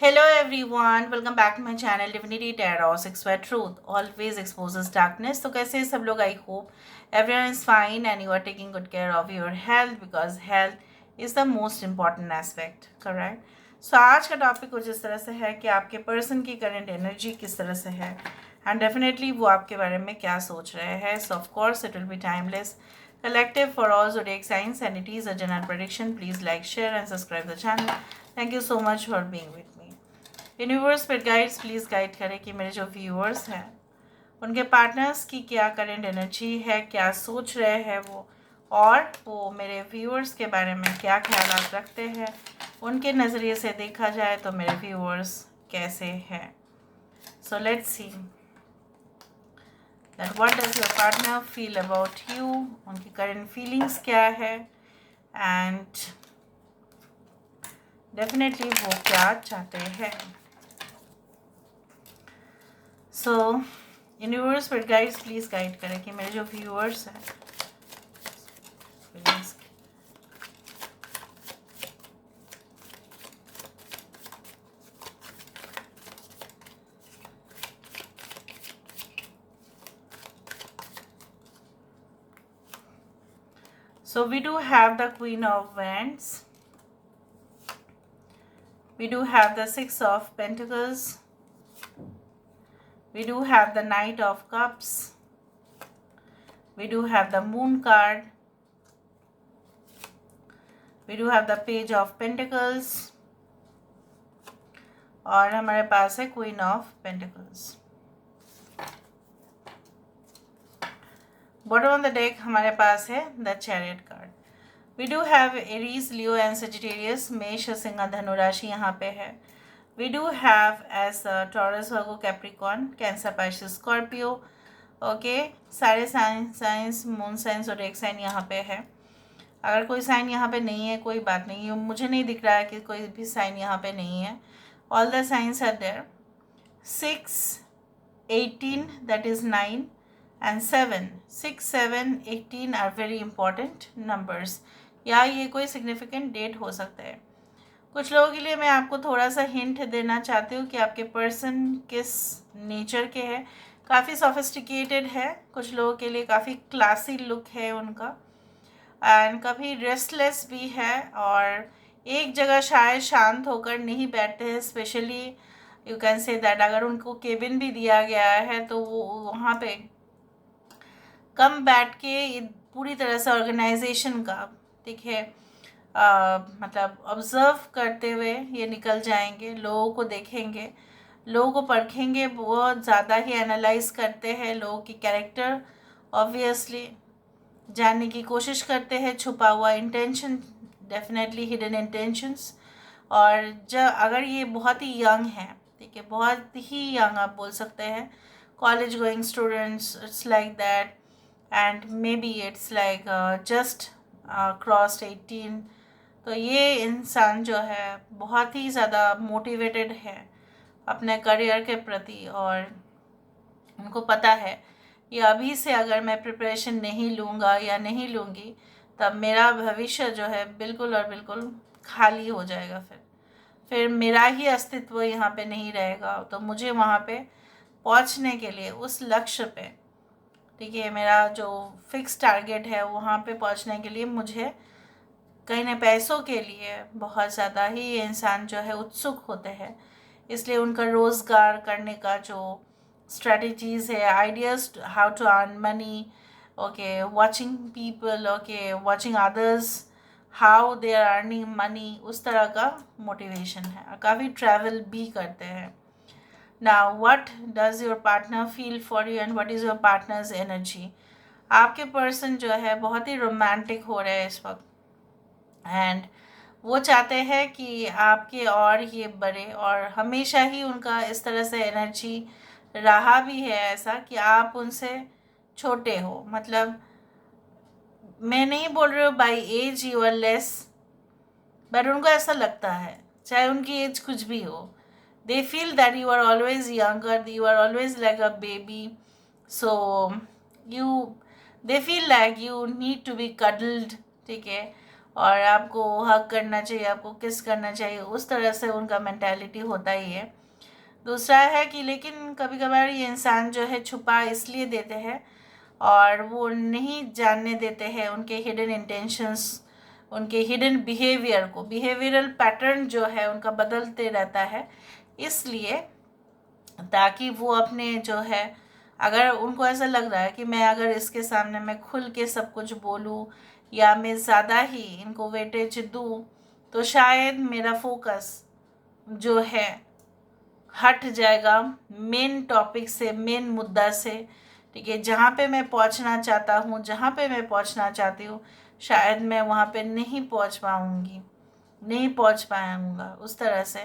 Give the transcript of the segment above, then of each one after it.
Hello everyone, welcome back to my channel Divinity Tarot 6 where truth always exposes darkness. तो कैसे हैं सब लोग? I hope everyone is fine and you are taking good care of your health because health is the most important aspect, correct? So आज का topic कुछ इस तरह से है कि आपके पर्सन की करंट एनर्जी किस तरह से है एंड डेफिनेटली वो आपके बारे में क्या सोच रहे हैं. सो of course it will be timeless collective for all zodiac signs and it is a general prediction. Please like, share and subscribe the channel. Thank you so much for being with me. Universe पर guides please guide करें कि मेरे जो viewers हैं उनके partners की क्या current energy है, क्या सोच रहे हैं वो, और वो मेरे व्यूअर्स के बारे में क्या ख्याल रखते हैं. उनके नज़रिए से देखा जाए तो मेरे व्यूअर्स कैसे हैं. So let's see that what does your partner feel about you. उनकी करंट फीलिंग्स क्या है एंड डेफिनेटली वो क्या चाहते हैं. सो यूनिवर्स पर गाइड्स प्लीज़ गाइड करें कि मेरे जो व्यूअर्स हैं So we do have the Queen of Wands. We do have the Six of Pentacles. We do have the Knight of Cups. We do have the Moon card. We do have the Page of Pentacles. और हमारे पास है Queen of Pentacles. Bottom of the deck हमारे पास है the chariot card. We do have Aries, Leo and Sagittarius, मेष, सिंह, धनु राशि यहाँ पे है. We do have as Taurus, Virgo, Capricorn, Cancer, Pisces, Scorpio. Okay, सारे साइंस मून साइंस और एक साइन यहाँ पे है. अगर कोई साइन यहाँ पे नहीं है कोई बात नहीं है, मुझे नहीं दिख रहा है कि कोई भी साइन यहाँ पे नहीं है. All the signs are there. 6, 18 that is 9 and 7, 6, 7, 18 are very important numbers. या ये कोई significant date हो सकता है. कुछ लोगों के लिए मैं आपको थोड़ा सा हिंट देना चाहती हूँ कि आपके पर्सन किस नेचर के हैं. काफ़ी सोफिस्टिकेटेड है, कुछ लोगों के लिए काफ़ी क्लासी लुक है उनका, एंड काफ़ी रेस्टलेस भी है और एक जगह शायद शांत होकर नहीं बैठते हैं. Specially you can say that अगर उनको केबिन भी दिया गया है तो वो वहाँ पे कम बैठ के पूरी तरह से ऑर्गेनाइजेशन का, ठीक है, मतलब ऑब्ज़र्व करते हुए ये निकल जाएंगे. लोगों को देखेंगे, लोगों को परखेंगे, बहुत ज़्यादा ही एनालाइज करते हैं लोगों की कैरेक्टर. ऑब्वियसली जानने की कोशिश करते हैं छुपा हुआ इंटेंशन, डेफिनेटली हिडन इंटेंशंस. और जब अगर ये बहुत ही यंग है, ठीक है, बहुत ही यंग आप बोल सकते हैं, college going students, it's like that, and may be it's like just crossed 18. तो ये इंसान जो है बहुत ही ज़्यादा मोटिवेटेड है अपने करियर के प्रति और उनको पता है कि अभी से अगर मैं प्रिपरेशन नहीं लूँगा या नहीं लूँगी तब मेरा भविष्य जो है बिल्कुल और बिल्कुल खाली हो जाएगा. फिर मेरा ही अस्तित्व यहाँ पे नहीं रहेगा. तो मुझे वहाँ पे पहुँचने के लिए उस लक्ष्य पे, ठीक है, मेरा जो फिक्स टारगेट है वहाँ पे पहुँचने के लिए मुझे कहीं ना पैसों के लिए बहुत ज़्यादा ही इंसान जो है उत्सुक होते हैं. इसलिए उनका रोज़गार करने का जो स्ट्रेटजीज़ है, ideas how to earn money, okay, watching people, okay, watching others how they are earning money, उस तरह का मोटिवेशन है. काफ़ी ट्रैवल भी करते हैं. Now, what does your partner feel for you and what is your partner's energy? आपके person जो है बहुत ही रोमांटिक हो रहे हैं इस वक्त एंड वो चाहते हैं कि आपके और ये बढ़े, और हमेशा ही उनका इस तरह से एनर्जी रहा भी है ऐसा कि आप उनसे छोटे हो. मतलब मैं नहीं बोल रही हूँ by age you are less, but उनको ऐसा लगता है चाहे उनकी एज कुछ भी हो. They feel that you are always younger, you are always like a baby. So they feel like you need to be cuddled, ठीक है, और आपको हग करना चाहिए, आपको किस करना चाहिए, उस तरह से उनका मेंटालिटी होता ही है। दूसरा है कि लेकिन कभी कभार ये इंसान जो है छुपा इसलिए देते हैं और वो नहीं जानने देते हैं उनके हिडन इंटेंशंस, उनके हिडन बिहेवियर को। बिहेवियरल पैटर्न जो है उनका बदलते रहता है, इसलिए ताकि वो अपने जो है, अगर उनको ऐसा लग रहा है कि मैं अगर इसके सामने मैं खुल के सब कुछ बोलूँ या मैं ज़्यादा ही इनको वेटेज दूँ तो शायद मेरा फोकस जो है हट जाएगा मेन टॉपिक से, मेन मुद्दा से। ठीक है, जहाँ पे मैं पहुँचना चाहता हूँ, जहाँ पे मैं पहुँचना चाहती हूँ, शायद मैं वहाँ पे नहीं पहुँच पाऊँगी, नहीं पहुँच पाऊँगा उस तरह से।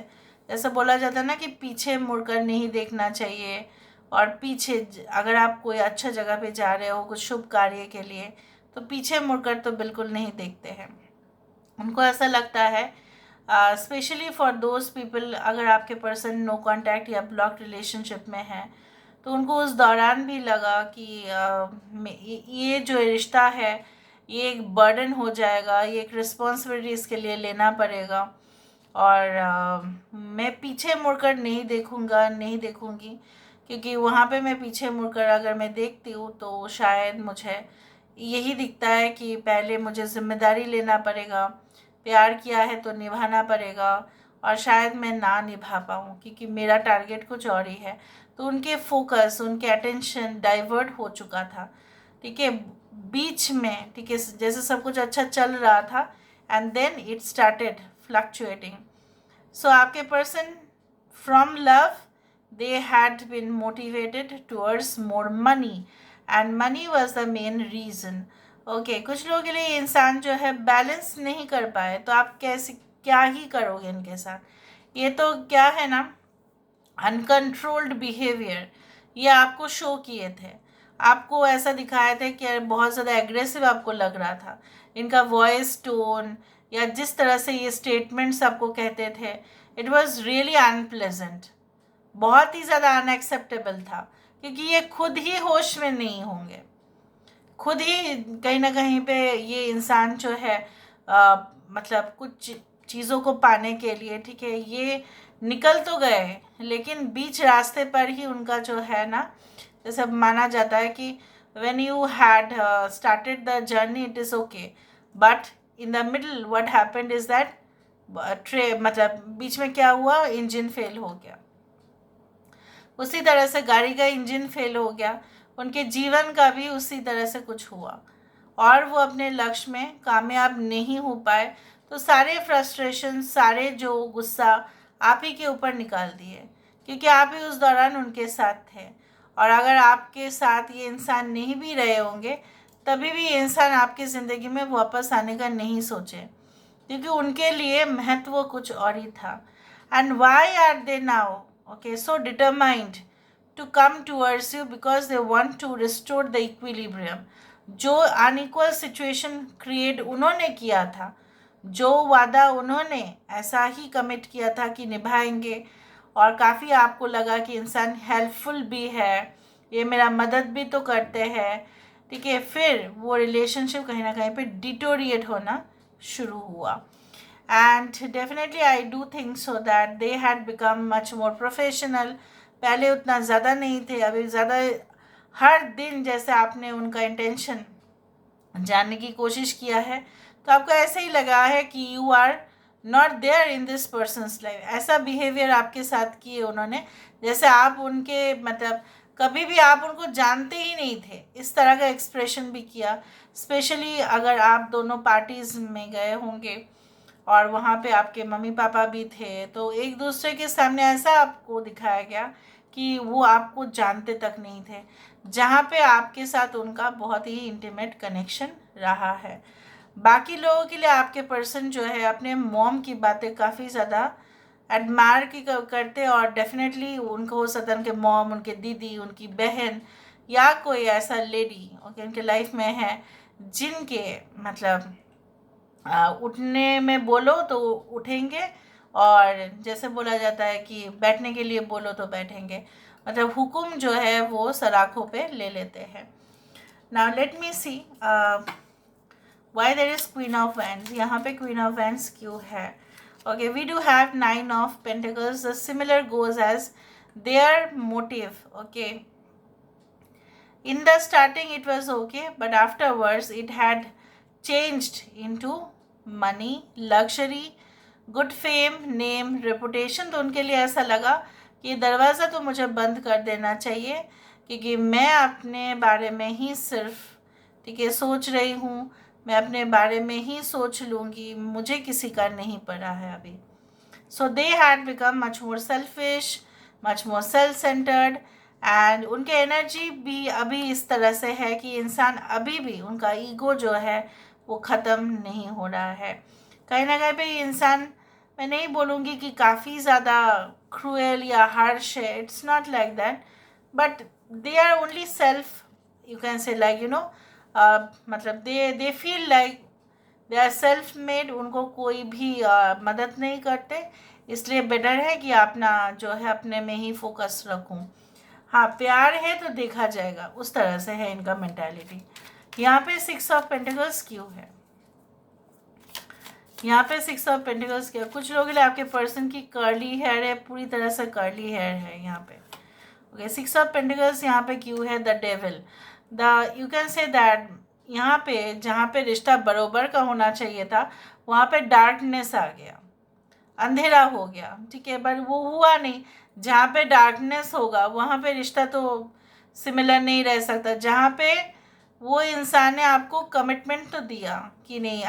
जैसे बोला जाता है ना कि पीछे मुड़कर नहीं देखना चाहिए, और पीछे अगर आप कोई अच्छा जगह पे जा रहे हो कुछ शुभ कार्य के लिए तो पीछे मुड़कर तो बिल्कुल नहीं देखते हैं। उनको ऐसा लगता है, स्पेशली फॉर दोज पीपल, अगर आपके पर्सन नो कांटेक्ट या ब्लॉक रिलेशनशिप में है तो उनको उस दौरान भी लगा कि ये जो रिश्ता है ये एक बर्डन हो जाएगा, ये एक रिस्पॉन्सिबिलिटी इसके लिए लेना पड़ेगा, और मैं पीछे मुड़कर नहीं देखूंगा, नहीं देखूंगी, क्योंकि वहाँ पे मैं पीछे मुड़कर अगर मैं देखती हूँ तो शायद मुझे यही दिखता है कि पहले मुझे जिम्मेदारी लेना पड़ेगा, प्यार किया है तो निभाना पड़ेगा, और शायद मैं ना निभा पाऊँ क्योंकि मेरा टारगेट कुछ और ही है। तो उनके फोकस, उनके अटेंशन डाइवर्ट हो चुका था। ठीक है, बीच में, ठीक है, जैसे सब कुछ अच्छा चल रहा था and then it started fluctuating. So आपके person from love they had been motivated towards more money and money was the main reason. Okay, कुछ लोगों के लिए ये इंसान जो है बैलेंस नहीं कर पाए तो आप कैसे, क्या ही करोगे इनके साथ। ये तो क्या है ना, अनकंट्रोल्ड बिहेवियर, ये आपको शो किए थे, आपको ऐसा दिखाया था कि बहुत ज़्यादा एग्रेसिव आपको लग रहा था। इनका वॉइस टोन या जिस तरह से ये स्टेटमेंट्स आपको कहते थे, इट वॉज रियली अनप्लेजेंट, बहुत ही ज़्यादा अनएक्सेप्टेबल था, क्योंकि ये खुद ही होश में नहीं होंगे, खुद ही कहीं ना कहीं पे ये इंसान जो है मतलब कुछ चीज़ों को पाने के लिए, ठीक है, ये निकल तो गए लेकिन बीच रास्ते पर ही उनका जो है ना, जैसे माना जाता है कि when you had started the journey it is okay, but in the middle what happened is that मतलब बीच में क्या हुआ, इंजन फेल हो गया। उसी तरह से गाड़ी का इंजन फेल हो गया, उनके जीवन का भी उसी तरह से कुछ हुआ और वो अपने लक्ष्य में कामयाब नहीं हो पाए। तो सारे फ्रस्ट्रेशन, सारे जो गुस्सा आप ही के ऊपर निकाल दिए, क्योंकि आप ही उस दौरान उनके साथ थे। और अगर आपके साथ ये इंसान नहीं भी रहे होंगे तभी भी ये इंसान आपकी ज़िंदगी में वापस आने का नहीं सोचे, क्योंकि उनके लिए महत्व कुछ और ही था। And why are they now okay so determined to come towards you? Because they want to restore the equilibrium. जो अनइक्वल सिचुएशन क्रिएट उन्होंने किया था, जो वादा उन्होंने ऐसा ही कमिट किया था कि निभाएंगे, और काफ़ी आपको लगा कि इंसान हेल्पफुल भी है, ये मेरा मदद भी तो करते हैं, ठीक है, फिर वो रिलेशनशिप कहीं ना कहीं पे डिटोरिएट होना शुरू हुआ। And definitely I do think so that they had become much more professional. पहले उतना ज़्यादा नहीं थे, अभी ज़्यादा। हर दिन जैसे आपने उनका इंटेंशन जानने की कोशिश किया है तो आपको ऐसे ही लगा है कि you are not there in this person's life. ऐसा बिहेवियर आपके साथ किए उन्होंने जैसे आप उनके मतलब कभी भी आप उनको जानते ही नहीं थे, इस तरह का एक्सप्रेशन भी किया। स्पेशली अगर आप दोनों पार्टीज़ में गए होंगे और वहाँ पे आपके मम्मी पापा भी थे तो एक दूसरे के सामने ऐसा आपको दिखाया गया कि वो आपको जानते तक नहीं थे, जहाँ पे आपके साथ उनका बहुत ही इंटीमेट कनेक्शन रहा है। बाकी लोगों के लिए आपके पर्सन जो है अपने मॉम की बातें काफ़ी ज़्यादा एडमायर की करते, और डेफिनेटली उनको हो सकता है उनके मॉम, उनके दीदी, उनकी बहन या कोई ऐसा लेडी ओके उनके लाइफ में है जिनके मतलब उठने में बोलो तो उठेंगे, और जैसे बोला जाता है कि बैठने के लिए बोलो तो बैठेंगे, मतलब हुक्म जो है वो सराखों पे ले लेते हैं। Now let me see why there is queen of wands, यहाँ पे क्वीन ऑफ वैंड्स क्यों है? Okay, we do have nine of pentacles, the similar goes as their motive. Okay, in the starting it was okay, but afterwards it had changed into money, luxury, good fame, name, reputation. तो उनके लिए ऐसा लगा कि ये दरवाज़ा तो मुझे बंद कर देना चाहिए, क्योंकि मैं अपने बारे में ही सिर्फ, ठीक है, सोच रही हूँ. मैं अपने बारे में ही सोच लूँगी, मुझे किसी का नहीं पड़ा है अभी. So they had become much more selfish, much more self centred. And उनके एनर्जी भी अभी इस तरह से है कि इंसान अभी भी, उनका ईगो जो है वो ख़त्म नहीं हो रहा है. कहीं ना कहीं पे इंसान, मैं नहीं बोलूँगी कि काफ़ी ज़्यादा क्रूएल या हार्श है, it's not like that, but they are only self, you can say like मतलब they feel like they are self made. उनको कोई भी मदद नहीं करते, इसलिए बेटर है कि अपना जो है अपने में ही फोकस रखूं. हाँ, प्यार है तो देखा जाएगा, उस तरह से है इनका मेंटालिटी. यहाँ पे 6 ऑफ पेंटिकल्स क्यों है? यहाँ पे 6 ऑफ पेंटिकल्स क्या? कुछ लोगों के लिए आपके पर्सन की कर्ली हेयर है, पूरी तरह से कर्ली हेयर है यहाँ पे. ओके, 6 ऑफ पेंटिकल्स यहाँ पे क्यों है? The devil. The you can say that यहाँ पे जहाँ पे रिश्ता बरोबर का होना चाहिए था, वहाँ पे डार्कनेस आ गया, अंधेरा हो गया, ठीक है, बट वो हुआ नहीं. जहाँ पे डार्कनेस होगा वहाँ पे रिश्ता तो सिमिलर नहीं रह सकता. जहाँ पे वो इंसान ने आपको कमिटमेंट तो दिया कि नहीं,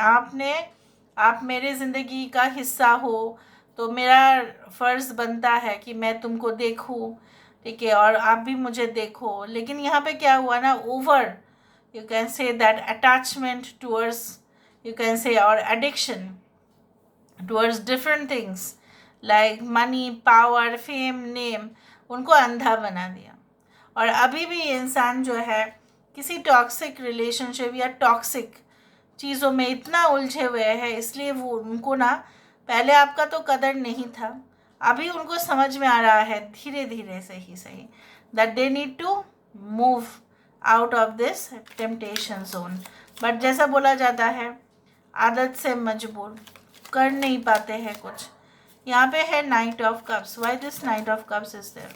आप मेरे ज़िंदगी का हिस्सा हो, तो मेरा फ़र्ज़ बनता है कि मैं तुमको देखूं, ठीक है, और आप भी मुझे देखो. लेकिन यहाँ पे क्या हुआ ना, over, you can say that attachment towards, you can से, और addiction towards different things like money, power, fame, name, उनको अंधा बना दिया. और अभी भी इंसान जो है किसी टॉक्सिक रिलेशनशिप या टॉक्सिक चीज़ों में इतना उलझे हुए हैं, इसलिए वो उनको ना, पहले आपका तो कदर नहीं था, अभी उनको समझ में आ रहा है धीरे धीरे से ही सही, that they need to move out of this temptation zone. But जैसा बोला जाता है, आदत से मजबूर, कर नहीं पाते हैं कुछ. यहाँ पे है knight of cups. Why this knight of cups is there?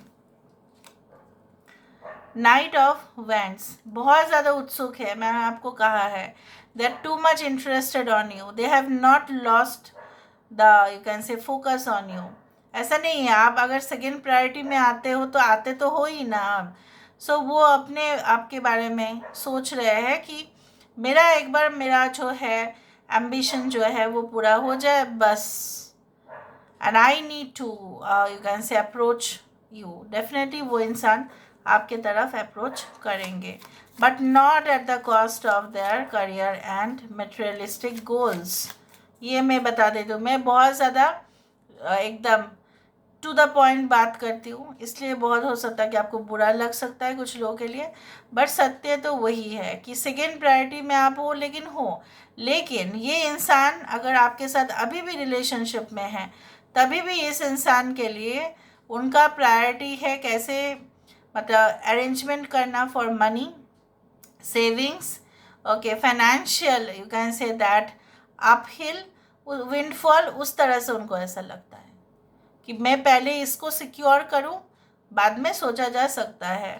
Knight of wands बहुत ज़्यादा उत्सुक है, मैंने आपको कहा है. They are too much interested on you, they have not lost the, you can say, focus on you. ऐसा नहीं है, आप अगर सेकेंड प्रायोरिटी में आते हो तो आते तो हो ही ना आप. सो वो अपने आपके बारे में सोच रहे हैं कि मेरा एक बार, मेरा जो है एम्बिशन जो है वो पूरा हो जाए बस. And I need to, you can say, approach you. Definitely वो इंसान आपके तरफ अप्रोच करेंगे, but not at the cost of their career and materialistic goals. ये मैं बता देती हूँ, मैं बहुत ज़्यादा एकदम टू द पॉइंट बात करती हूँ, इसलिए बहुत हो सकता है कि आपको बुरा लग सकता है कुछ लोगों के लिए, बट सत्य तो वही है कि सेकेंड प्रायोरिटी में आप हो, लेकिन ये इंसान अगर आपके साथ अभी भी रिलेशनशिप में है, तभी भी इस इंसान के लिए उनका प्रायोरिटी है कैसे, मतलब अरेंजमेंट करना for money, savings, okay, financial, you can say that uphill, windfall. उस तरह से उनको ऐसा लगता है कि मैं पहले इसको सिक्योर करूं, बाद में सोचा जा सकता है.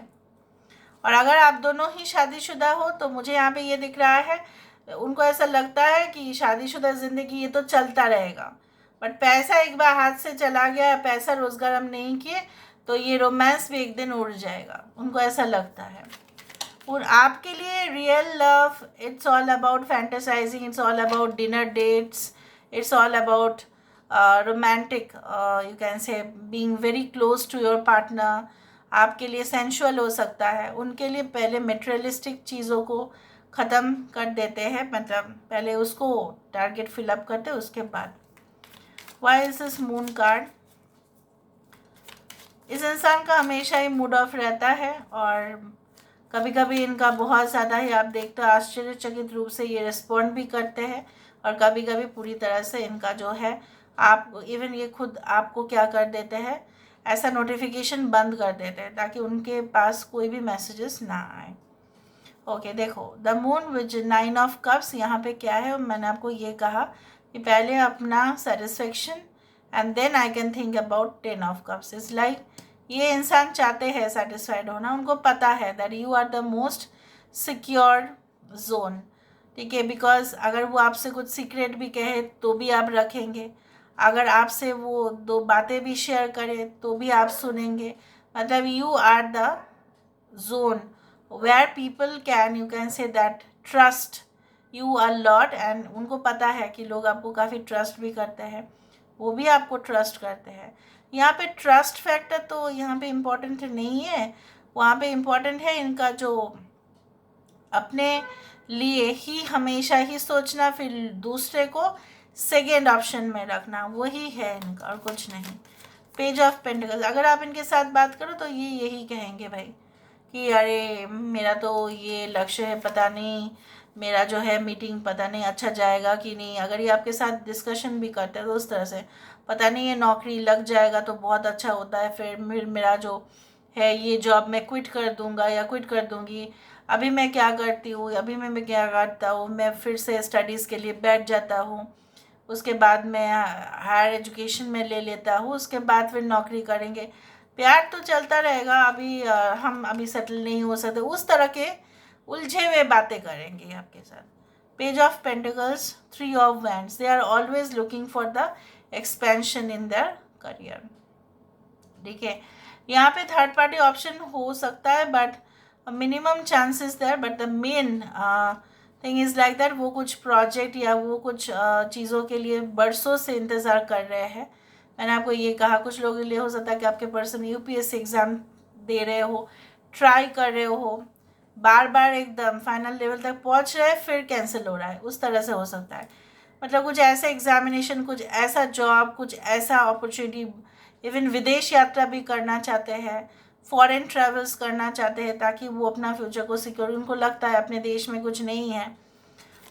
और अगर आप दोनों ही शादीशुदा हो तो मुझे यहाँ पे ये दिख रहा है, उनको ऐसा लगता है कि शादीशुदा ज़िंदगी ये तो चलता रहेगा, बट पैसा एक बार हाथ से चला गया, पैसा रोज़गार हम नहीं किए, तो ये रोमांस भी एक दिन उड़ जाएगा, उनको ऐसा लगता है. और आपके लिए real love, it's all about fantasising, it's all about dinner dates, it's all about romantic, you can say, being very close to your partner. आपके लिए सेंशुअल हो सकता है, उनके लिए पहले मटेरियलिस्टिक चीज़ों को ख़त्म कर देते हैं, मतलब पहले उसको टारगेट फिलअप करते हैं, उसके बाद. Why is this moon card? इस इंसान का हमेशा ही मूड ऑफ रहता है, और कभी कभी इनका बहुत ज़्यादा ही, आप देखते हो, आश्चर्यचकित रूप से ये रिस्पॉन्ड भी करते हैं, और कभी कभी पूरी तरह से इनका जो है, आप इवन ये खुद आपको क्या कर देते हैं, ऐसा नोटिफिकेशन बंद कर देते हैं ताकि उनके पास कोई भी मैसेजेस ना आए. ओके देखो, the moon which 9 of cups, यहाँ पे क्या है, मैंने आपको ये कहा कि पहले अपना satisfaction and then I can think about 10 of cups. Is like ये इंसान चाहते हैं सेटिस्फाइड होना, उनको पता है that you are the most secure zone, ठीक है, बिकॉज अगर वो आपसे कुछ सीक्रेट भी कहे तो भी आप रखेंगे, अगर आपसे वो दो बातें भी शेयर करे तो भी आप सुनेंगे, मतलब you are the zone where people can, you can say that, trust you a lot, and उनको पता है कि लोग आपको काफ़ी ट्रस्ट भी करते हैं, वो भी आपको ट्रस्ट करते हैं। यहाँ पे ट्रस्ट फैक्टर तो यहाँ पे इम्पोर्टेंट नहीं है, वहाँ पे इम्पोर्टेंट है इनका जो अपने लिए ही हमेशा ही सोचना, फिर दूसरे को सेकेंड ऑप्शन में रखना, वही है इनका और कुछ नहीं। पेज ऑफ पेंटिकल्स, अगर आप इनके साथ बात करो तो ये यही कहेंगे भाई कि अरे मेरा तो ये लक्ष्य है, पता नहीं मेरा जो है मीटिंग पता नहीं अच्छा जाएगा कि नहीं। अगर ये आपके साथ डिस्कशन भी करते हैं तो उस तरह से, पता नहीं ये नौकरी लग जाएगा तो बहुत अच्छा होता है, फिर मेरा जो है ये जॉब मैं क्विट कर दूंगा या क्विट कर दूंगी, अभी मैं क्या करती हूँ, अभी मैं क्या करता हूँ, मैं फिर से स्टडीज़ के लिए बैठ जाता हूँ, उसके बाद मैं हायर एजुकेशन में ले लेता हूँ, उसके बाद फिर नौकरी करेंगे, प्यार तो चलता रहेगा, अभी हम अभी सेटल नहीं हो सकते, उस तरह के उलझे हुए बातें करेंगे आपके साथ। Page of pentacles, 3 of wands, they are always looking for the expansion in their career, ठीक है। यहाँ पे थर्ड पार्टी ऑप्शन हो सकता है but minimum chances there, but the main thing is like that वो कुछ प्रोजेक्ट या वो कुछ चीज़ों के लिए बरसों से इंतज़ार कर रहे हैं। मैंने आपको ये कहा कुछ लोगों के लिए हो सकता है कि आपके पर्सन यूपीएससी एग्ज़ाम दे रहे हो, ट्राई कर रहे हो, बार बार एकदम फाइनल लेवल तक पहुंच रहे हैं फिर कैंसिल हो रहा है, उस तरह से हो सकता है। मतलब कुछ ऐसा एग्जामिनेशन, कुछ ऐसा जॉब, कुछ ऐसा अपॉर्चुनिटी, इवन विदेश यात्रा भी करना चाहते हैं, फॉरेन ट्रैवल्स करना चाहते हैं ताकि वो अपना फ्यूचर को सिक्योर, उनको लगता है अपने देश में कुछ नहीं है।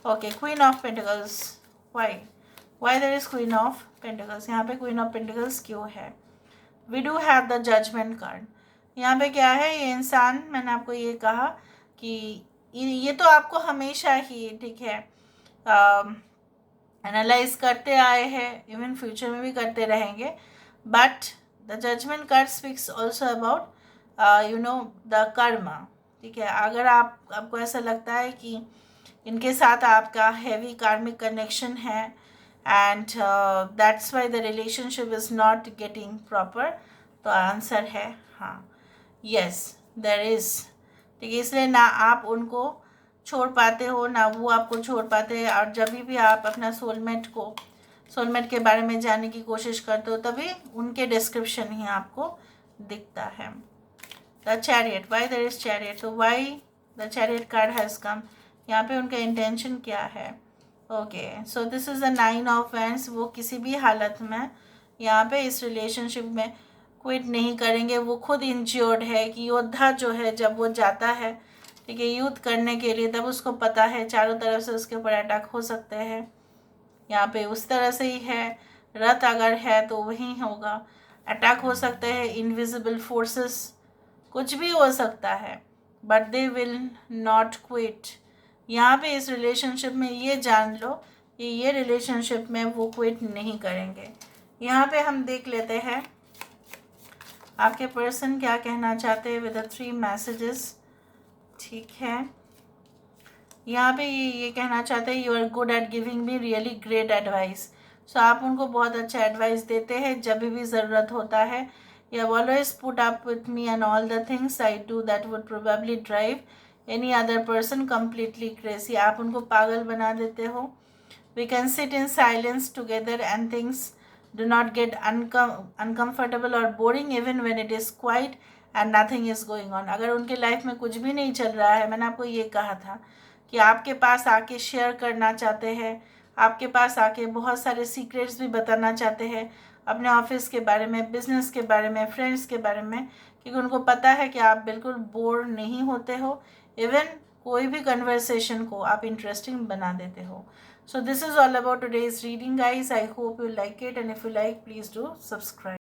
Okay, queen of pentacles, why there is queen of pentacles, यहाँ पे क्वीन ऑफ पेंटिकल्स क्यों है? We do have the judgement card. यहाँ पे क्या है, ये इंसान, मैंने आपको ये कहा कि ये तो आपको हमेशा ही, ठीक है, एनालाइज करते आए हैं, इवन फ्यूचर में भी करते रहेंगे, but the judgement card speaks also about the karma, ठीक है। अगर आपको ऐसा लगता है कि इनके साथ आपका हैवी कार्मिक कनेक्शन है and that's why the relationship is not getting proper, तो आंसर है हाँ, यस देयर इज़, ठीक है। इसलिए ना आप उनको छोड़ पाते हो ना वो आपको छोड़ पाते हैं, और जब भी आप अपना सोलमेट के बारे में जानने की कोशिश करते हो तभी उनके डिस्क्रिप्शन ही आपको दिखता है। The chariot, why there is chariot, तो why the chariot card has come, यहाँ पे उनका इंटेंशन क्या है? Okay, so this is the 9 of wands, वो किसी भी हालत में यहाँ पे इस रिलेशनशिप में क्विट नहीं करेंगे, वो खुद इंश्योर्ड है कि योद्धा जो है जब वो जाता है, ठीक है, युद्ध करने के लिए, तब उसको पता है चारों तरफ से उसके ऊपर अटैक हो सकते हैं, यहाँ पे उस तरह से ही है, रथ अगर है तो वही होगा, अटैक हो सकते हैं, इनविजिबल फोर्सेस, कुछ भी हो सकता है, but they will not quit. यहाँ पे इस रिलेशनशिप में ये जान लो कि ये रिलेशनशिप में वो क्विट नहीं करेंगे। यहाँ पे हम देख लेते हैं आपके पर्सन क्या कहना चाहते हैं विद द 3 मैसेजेस, ठीक है। यहाँ पे ये कहना चाहते हैं you are good at giving me really great advice, so आप उनको बहुत अच्छा एडवाइस देते हैं जब भी ज़रूरत होता है। You have always put up with me and all the things I do that would probably drive any other person completely crazy, आप उनको पागल बना देते हो। We can sit in silence together and things do not get uncomfortable or boring even when it is quiet and nothing is going on। अगर उनके life में कुछ भी नहीं चल रहा है, मैंने आपको ये कहा था कि आपके पास आके शेयर करना चाहते हैं, आपके पास आके बहुत सारे सीक्रेट्स भी बताना चाहते हैं अपने ऑफिस के बारे में, बिजनेस के बारे में, फ्रेंड्स के बारे में, क्योंकि उनको पता है कि आप बिल्कुल बोर नहीं होते हो, इवन कोई भी कन्वर्सेशन को आप इंटरेस्टिंग बना देते हो। So this is all about today's reading, guys. I hope you like it, and if you like, please do subscribe.